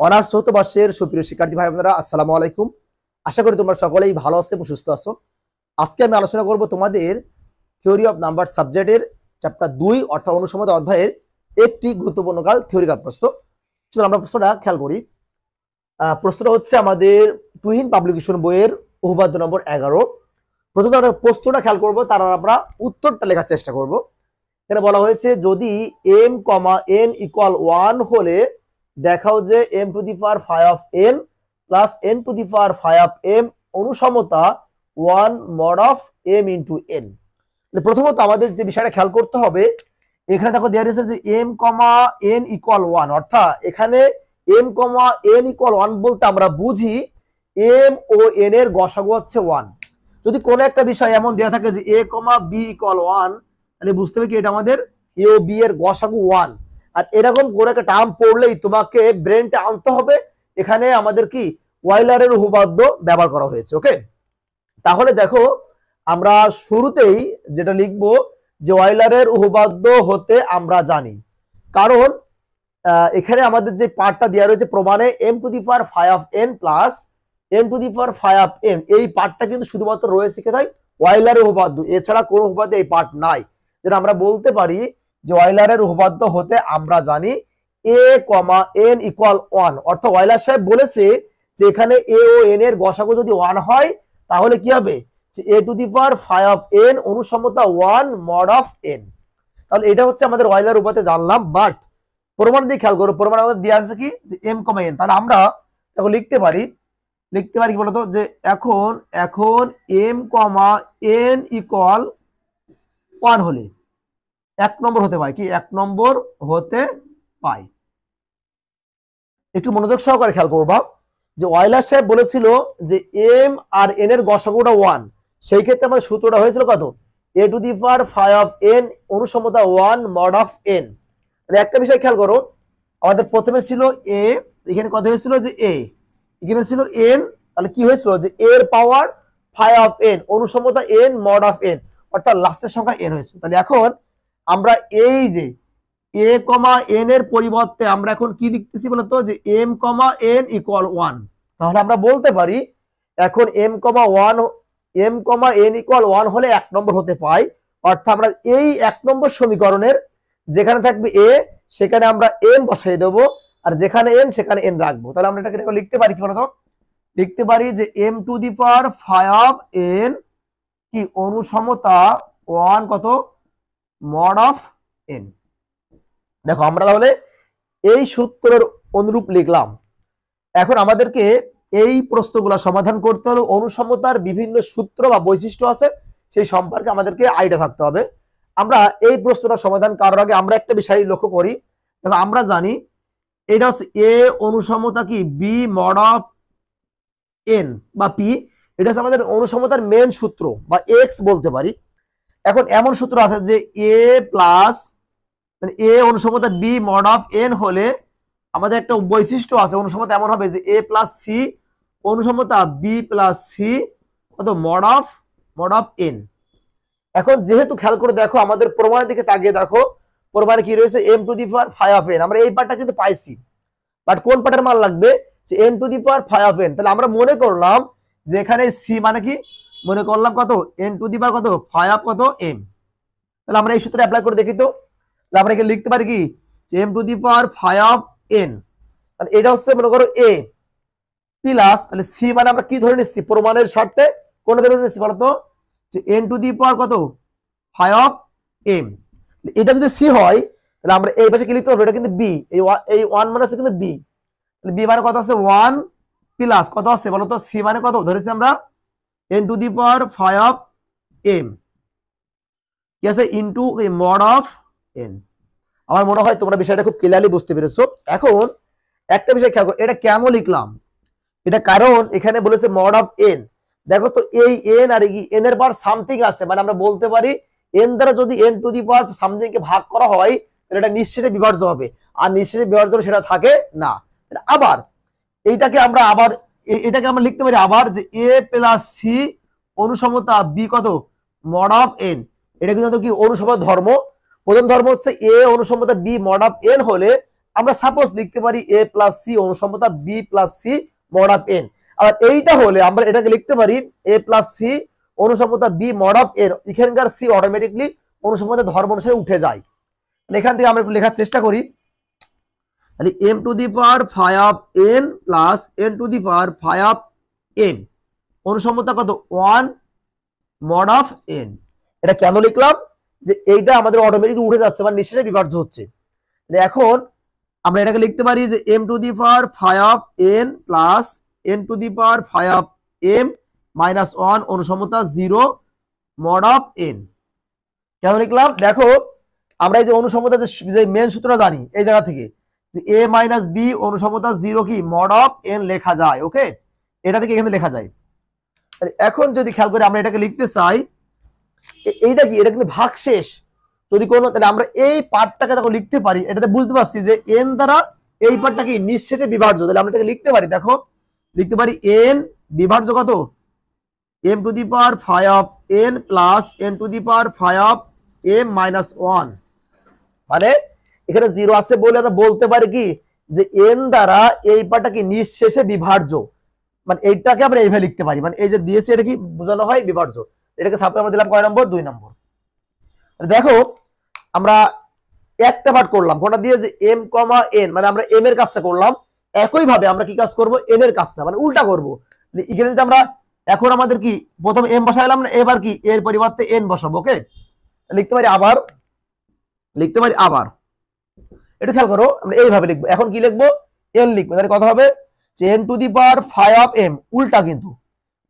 Honours চতুর্থ বর্ষের সুপ্রিয় শিক্ষার্থী ভাই বোনেরা, আসসালামু আলাইকুম। আশা করি তোমরা সকলেই ভালো আছো এবং সুস্থ আছো। আজকে আমি আলোচনা করব তোমাদের থিওরি অফ নাম্বার সাবজেক্টের চ্যাপ্টার 2 অর্থাৎ অনুসন্ধান অধ্যায়ের একটি গুরুত্বপূর্ণ থিওরিক্যাল প্রশ্ন। চলো আমরা প্রশ্নটা খেয়াল করি। প্রশ্নটা হচ্ছে আমাদের তুহিন পাবলিকেশন বইয়ের উপপাদ্য নম্বর 11। প্রথমে আমরা প্রশ্নটা খেয়াল করব, তার আমরা উত্তরটা লেখার চেষ্টা করব। এখানে বলা হয়েছে যদি m, n ইকুয়াল 1 হলে দেখাও যে m two the power 5 of n plus n to the power 5 of m অনুসমতা 1 mod of m into n। প্রথমত আমাদের যে বিষয়টা খেয়াল করতে হবে, এখানে দেখো দেওয়া রয়েছে যে m, n ইকুয়াল 1, অর্থাৎ এখানে m, n ইকুয়াল 1 বলতে আমরা বুঝি m ও n এর গসাগু হচ্ছে 1। যদি কোনো একটা বিষয় এমন দেওয়া থাকে যে a, b ইকুয়াল 1, তাহলে বুঝতে হবে কি এটা আমাদের a ও b এর গসাগু 1। আর এরকম কোনো একটা টার্ম পড়লেই তোমাকে ব্রেনটা আনতে হবে এখানে আমাদের কি ওয়েলারের উপপাদ্য ব্যবহার করা হয়েছে। ওকে, তাহলে দেখো আমরা শুরুতেই যেটা লিখবো যে ওয়েলারের উপপাদ্য হতে আমরা জানি, কারণ এখানে আমাদের যে পার্টটা দেওয়া রয়েছে প্রমাণে m two the power 5 of n plus n to the power 5 of m, এই পার্টটা কিন্তু শুধুমাত্র রয়েছে কোথায় ওয়েলারের উপপাদ্য, এছাড়া কোনো উপপাদ্যে এই পার্ট নাই। যেটা আমরা বলতে পারি যে ওয়েলারের উপপাদ্য হতে আমরা জানি a, n ইকুয়াল 1, অর্থাৎ ওয়েলার সাহেব বলেছে যে এখানে a ও n এর গসাগু যদি 1 হয় তাহলে কি হবে যে a two the power 5 of n অনুসমতা 1 mod of n। তাহলে এটা হচ্ছে আমাদের ওয়েলার উপাতে জানলাম। বাট প্রমাণ দিয়ে খেয়াল করো, প্রমাণ আমাদের দেওয়া আছে কি যে m, n, তাহলে আমরা দেখো লিখতে পারি কি বলতো যে এখন m, n ইকুয়াল 1 হলে 1 নম্বর হতে পায়, কি 1 নম্বর হতে পায়। একটু মনোযোগ সহকারে খেয়াল করবা যে ওয়েলার সাহেব বলেছিল যে m আর n এর গসাগুটা 1, সেই ক্ষেত্রে আমাদের সূত্রটা হয়েছিল কত a two the power 5 of n অনুসমতা 1 mod of n। তাহলে একটা বিষয় খেয়াল করো, আমাদের প্রথমে ছিল a, এখানে কত হয়েছিল যে a, এখানে ছিল n, তাহলে কি হয়েছিল যে a এর পাওয়ার 5 of n অনুসমতা n mod of n, অর্থাৎ লাস্টের সংখ্যা n হয়েছিল। তাহলে এখন আমরা এই যে a, n এর পরিবর্তে আমরা এখন কি লিখতেছি বলতো যে m, n ইকুয়াল 1। তাহলে আমরা বলতে পারি এখন m, n ইকুয়াল 1 হলে 1 নম্বর হতে পাই, অর্থাৎ আমরা এই 1 নম্বর সমীকরণের যেখানে থাকবে a সেখানে আমরা n বসাই দেব, আর যেখানে n সেখানে n রাখবো। তাহলে আমরা এটাকে লিখতে পারি কি বলতো, লিখতে পারি যে m two the power 5 of n কি অনুসমতা 1 কত মড অফ n। দেখো আমরা তাহলে এই সূত্রের অনুরূপ লিখলাম। এখন আমাদেরকে এই প্রশ্নগুলো সমাধান করতে হলে অনুসমতার বিভিন্ন সূত্র বা বৈশিষ্ট্য আছে, সেই সম্পর্কে আমাদেরকে আইডিয়া থাকতে হবে। আমরা এই প্রশ্নটা সমাধান করার আগে আমরা একটা বিষয় লক্ষ্য করি। দেখো আমরা জানি এটা হচ্ছে a অনুসমতা কি b মড অফ n বা p, এটা হচ্ছে আমাদের অনুসমতার মেন সূত্র বা x বলতে পারি। এখন এমন সূত্র আছে যে a প্লাস মানে a অনুসমতা b মড অফ n হলে আমাদের একটা বৈশিষ্ট্য আছে অনুসমতা এমন হবে যে a plus c অনুসমতা b plus c কত মড অফ n। এখন যেহেতু খেয়াল করে দেখো আমাদের প্রমাণের দিকে তাকিয়ে দেখো, প্রমাণে কি রয়েছে m two the power 5 of n, আমরা এই পার্টটা কিন্তু পাইছি, বাট কোন পার্টের মান লাগবে যে n to the power 5 of n। তাহলে আমরা মনে করলাম যে এখানে c মানে কি মনে করলাম কত n টু দি পাওয়ার কত 5 অফ কত m। তাহলে আমরা এই সূত্রটা অ্যাপ্লাই করে দেখি তো, তাহলে আমরা এখানে লিখতে পারি কি যে m two the power 5 of n, তাহলে এটা হচ্ছে মনে করো a প্লাস, তাহলে c মানে আমরা কি ধরে নিচ্ছি প্রমাণের স্বার্থে কোন ধরে নিচ্ছি বলতো যে n টু দি পাওয়ার কত 5 অফ m। এটা যদি c হয় তাহলে আমরা এই পাশে কি লিখতে পারবো, এটা কিন্তু b, এই 1 মানে আছে কিন্তু b, তাহলে b মানে কত আছে 1 প্লাস কত আছে বলতো c মানে কত ধরেছি আমরা n to the power 5 of m কি আছে ইনটু মড অফ n। আমার মনে হয় তোমরা বিষয়টা খুব ক্লিয়ারলি বুঝতে পেরেছো। এখন একটা বিষয় খেয়াল করো, এটা কেন লিখলাম, এটা কারণ এখানে বলেছে মড অফ n। দেখো তো এই n আর n এর পাওয়ার সামথিং আছে, মানে আমরা বলতে পারি n দ্বারা যদি n to the power something কে ভাগ করা হয় তাহলে এটা নিঃশেষে বিভাজ্য হবে, আর নিঃশেষে বিভাজ্য সেটা থাকে না। আবার এটাকে আমরা লিখতে পারি আবার যে a প্লাস c অনুসমতা b কত মড অফ n। এটা কিন্তু কি অনুসমতা ধর্ম, প্রথম ধর্ম হচ্ছে a অনুসমতা b মড অফ n হলে আমরা সাপোজ লিখতে পারি a প্লাস সি অনুসমতা b plus C mod of n। আর এইটা হলে আমরা এটাকে লিখতে পারি a প্লাস সি অনুসমতা b মড অফ n। এখানকার সি অটোমেটিকলি অনুসমতা ধর্ম অনুসারে উঠে যায়। এখান থেকে আমরা একটু লেখার চেষ্টা করি, তাহলে m two the power 5 n plus n to the power 5 m অনুসমতা কত 1 মড অফ n। এটা কেন লিখলাম, যে এইটা আমাদের অটোমেটিকলি উঠে যাচ্ছে মানে নিঃশেষে বিভাজ্য হচ্ছে। এখন আমরা এটাকে লিখতে পারি যে m two the power 5 n plus n to the power 5 m minus 1 অনুসমতা 0 mod of n। কেন লিখলাম, দেখো আমরা এই যে অনুসমতা যে মেন সূত্রটা জানি এই জায়গা থেকে যে a মাইনাস b অনুসমতা 0 কি মড অফ n লেখা যায়। ওকে, এটা থেকে এখানে লেখা যায়। এখন যদি খেয়াল করে আমরা এটাকে লিখতে চাই, এইটা কি, এটা কিন্তু ভাগশেষ যদি কোনো, তাহলে আমরা এই পার্টটাকে যখন লিখতে পারি এটাতে বুঝতে পারছি যে n দ্বারা এই পার্টটা কি নিঃশেষে বিভাজ্য। তাহলে আমরা এটাকে লিখতে পারি, দেখো লিখতে পারি n বিভাজ্য কত m two the power 5 n plus n to the power 5 m minus 1। মানে এখানে 0 আছে বলে আমরা বলতে পারি কি যে n দ্বারা এই পার্টটা কি নিঃশেষে বিভাজ্য। মানে এইটাকে আমরা এইভাবে লিখতে পারি, মানে এই যে দিয়েছি এটা কি বোঝানো হয় বিভাজ্য। এটাকে সাপোজ আমরা দিলাম কয় নম্বর, 2 নম্বর। দেখো আমরা একটা পার্ট করলাম কোনটা দিয়ে, যে m কমা n, মানে আমরা m এর কাজটা করলাম। একই ভাবে আমরা কি কাজ করব, n এর কাজটা মানে উল্টা করব। এখানে যদি আমরা এখন আমাদের কি প্রথম m বসাইলাম না, এবার কি এর পরিবর্তে n বসাবো। ওকে, লিখতে পারি আবার, লিখতে পারি আবার, এটা খেয়াল করো আমরা এইভাবে লিখবো। এখন কি লিখবো, n লিখবো, তাহলে কত হবে যে n to the power 5 m উল্টা কিন্তু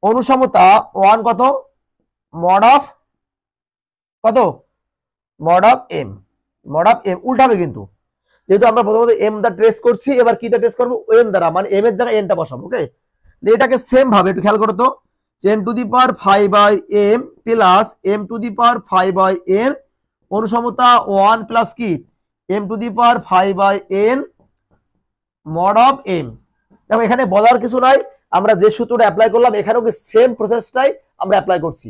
অনুসমতা 1 কত মড অফ কত mod of m, mod of m উল্টা হবে কিন্তু, যেহেতু আমরা প্রথমত m দা ট্রেস করছি, এবার কি দা ট্রেস করবো n দ্বারা, মানে m এর জায়গায় n টা বসাবো। ওকে, এটাকে সেম ভাবে একটু খেয়াল করো তো, n to the power 5/m plus m two the power 5/n অনুসমতা 1 plus কি m two the power 5/n mod of m। দেখো এখানে বলার কিছু নাই, আমরা যে সূত্রটা অ্যাপ্লাই করলাম এখানেও কি সেম প্রসেসটাই আমরা অ্যাপ্লাই করছি।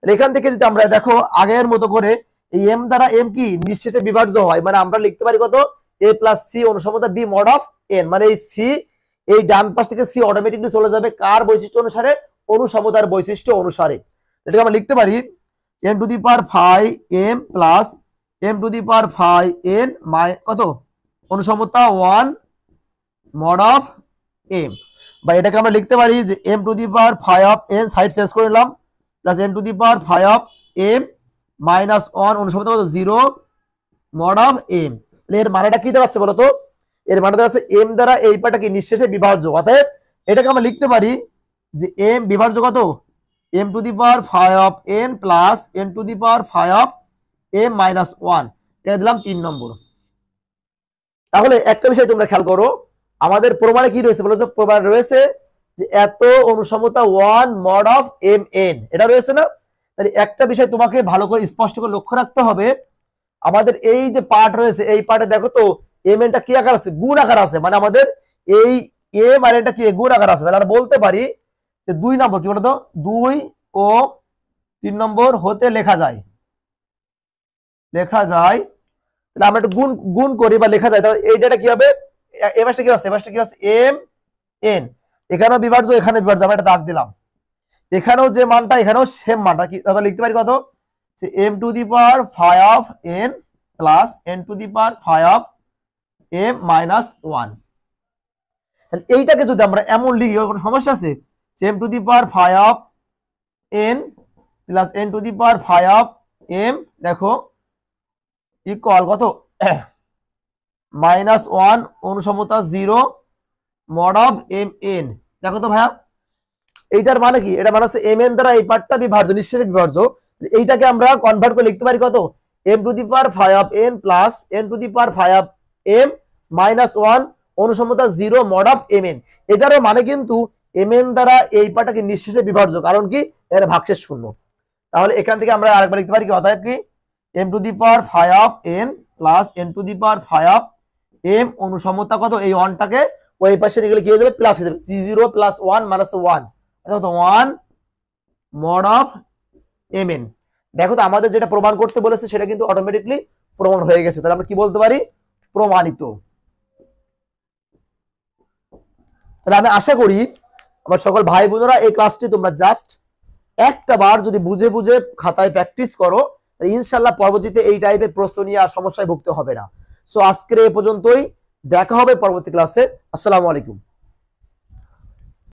এখান থেকে যদি আমরা দেখো আগের মতো করে এই m দ্বারা m কি নিঃশেষে বিভাজ্য হয়, মানে আমরা লিখতে পারি কত a প্লাস সি অনুসমতা b মড অফ n। মানে এই c এই ডান পাশ থেকে c অটোমেটিকলি চলে যাবে কার বৈশিষ্ট্য অনুসারে, অনুসমতার বৈশিষ্ট্য অনুসারে। এটাকে আমরা লিখতে পারি m two the power 5m plus m two the power 5n কত অনুসমতা 1 মড অফ m। বা এটাকে আমরা লিখতে পারি যে m two the power 5n side শেষ করে নিলাম plus m two the power 5m minus 1 অনুসমতা কত 0 মড অফ m। এর মানেটা কি দাঁড়াচ্ছে বলো তো, এর মানে দাঁড়াচ্ছে m দ্বারা এই পার্টটা কি নিঃশেষে বিভাজ্য। অতএব এটাকে আমরা লিখতে পারি যে m বিভাজ্য কত m two the power 5n plus n to the power 5m minus 1। এটা দিলাম 3 নম্বর। তাহলে একটা বিষয় তোমরা খেয়াল করো, আমাদের প্রমাণে কি রয়েছে বলো, প্রমাণ রয়েছে যে এত অনুসমতা 1 মড অফ mn, এটা রয়েছে না। তাহলে একটা বিষয় তোমাকে ভালো করে স্পষ্ট করে লক্ষ্য রাখতে হবে, আমাদের এই যে পার্ট রয়েছে এই পার্টে দেখো তো mn টা কি আকার আছে, গুণ আকার আছে, মানে আমাদের এই m আর এটা কি গুণ আকার আছে। তাহলে আমরা বলতে পারি যে 2 নম্বর কি বলতো 2 ও 3 নম্বর হতে লেখা যায়, লেখা যায়। তাহলে আমরা একটু গুণ গুণ করি বা লেখা যায়, তাহলে এইটা কি হবে, এই পাশটা কি আছে, এই পাশটা কি আছে m n, এখানেও বিভাজ্য এখানে বিভাজ্য, আমরা এটা দাগ দিলাম। এখানেও যে মানটা এখানেও সেম মানটা কি, তাহলে লিখতে পারি কত যে m two the power 5n plus n to the power 5m minus 1। তাহলে এইটাকে যদি আমরা এমন লিখি কোনো সমস্যা আছে, যে m two the power 5n plus n to the power 5m দেখো ইকুয়াল কত মাইনাস 1 অনুসমতা 0 মড অফ mn। দেখো তো ভাইয়া এইটার মানে কি, এটা মানে হচ্ছে mn দ্বারা এই পার্টটা বিভাজ্য, নিঃশেষে বিভাজ্য। এইটাকে আমরা কনভার্ট করে লিখতে পারি কত m two the power 5n plus n to the power 5m minus 1 অনুসমতা 0 mod of mn। এটারও মানে কিন্তু mn দ্বারা এই পার্টটাকে নিঃশেষে বিভাজ্য, কারণ কি এর ভাগশেষ শূন্য। তাহলে এখান থেকে আমরা আরেকবার লিখতে পারি কি, অতএব কি m two the power 5n plus n to the power 5m অনুসমতা কত, এই 1 টাকে ওই পাশে নিয়ে গেলে কি হয়ে যাবে প্লাস হয়ে যাবে, c0 plus 1 minus 1 1 mod of mn। দেখো তো আমাদের যেটা প্রমাণ করতে বলেছে সেটা কিন্তু অটোমেটিকলি প্রমাণ হয়ে গেছে। তাহলে আমরা কি বলতে পারি, প্রমাণিত। তাহলে আমি আশা করি আমার সকল ভাই বোনেরা এই ক্লাসটি তোমরা জাস্ট একটা বার যদি বুঝে বুঝে খাতায় প্র্যাকটিস করো, ইনশাল্লাহ পরবর্তীতে এই টাইপের প্রশ্ন নিয়ে আর সমস্যায় ভুগতে হবে না। সো আজকের এ পর্যন্তই, দেখা হবে পরবর্তী ক্লাসে। আসসালামু আলাইকুম।